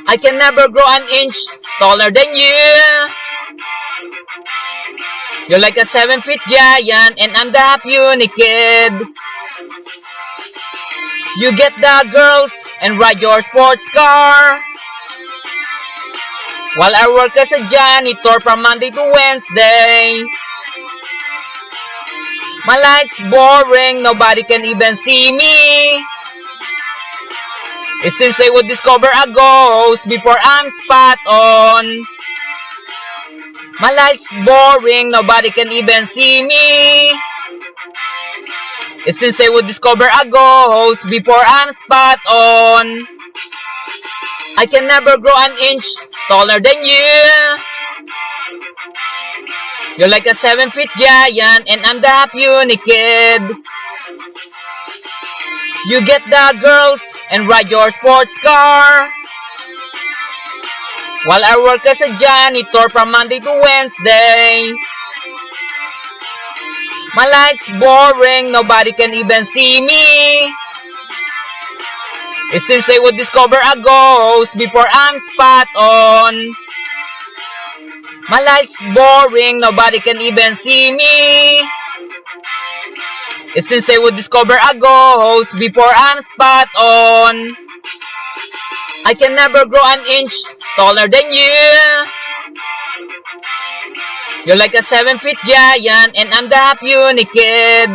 I can never grow an inch taller than you. You're like a 7-feet giant, and I'm the half-unique kid. You get the girls and ride your sports car, while I work as a janitor from Monday to Wednesday. My life's boring, nobody can even see me. It seems they would discover a ghost before I'm spot on. My life's boring, nobody can even see me. It seems they would discover a ghost before I'm spot on. I can never grow an inch taller than you. You're like a 7-feet giant, and I'm the half-unique kid. You get the girls and ride your sports car, while I work as a janitor from Monday to Wednesday. My life's boring, nobody can even see me. It seems they would discover a ghost before I'm spot on. My life's boring, nobody can even see me. It seems they would discover a ghost before I'm spot on. I can never grow an inch taller than you. You're like a 7-feet giant, and I'm the half-unique kid.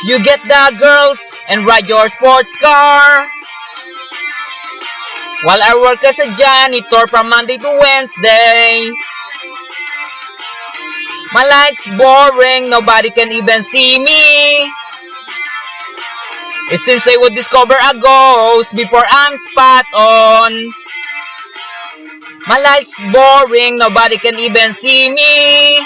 You get the girls and ride your sports car, while I work as a janitor from Monday to Wednesday. My life's boring, nobody can even see me. It seems they would discover a ghost before I'm spot on. My life's boring, nobody can even see me.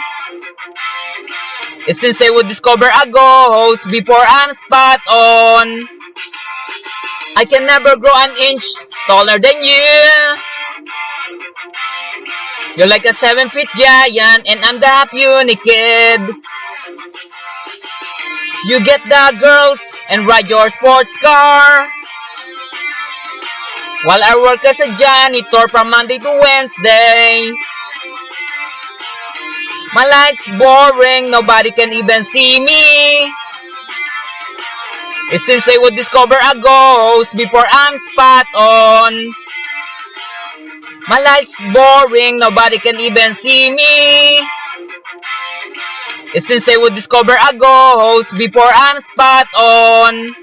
It seems they would discover a ghost before I'm spot on. My life's boring, nobody can even see me. It seems they would discover a ghost before I'm spot on. My life's boring, nobody can even see me. It seems they would discover a ghost before I'm spot on. My life's boring, nobody can even see me. It seems they would discover a ghost before I'm spot on. I can never grow an inch taller than you. You're like a 7-feet giant, and I'm the half-unique kid. You get the girls and ride your sports car, while I work as a janitor from Monday to Wednesday. My life's boring, nobody can even see me. It seems they would discover a ghost before I'm spot on. My life's boring, nobody can even see me. It seems they would discover a ghost before I'm spot on.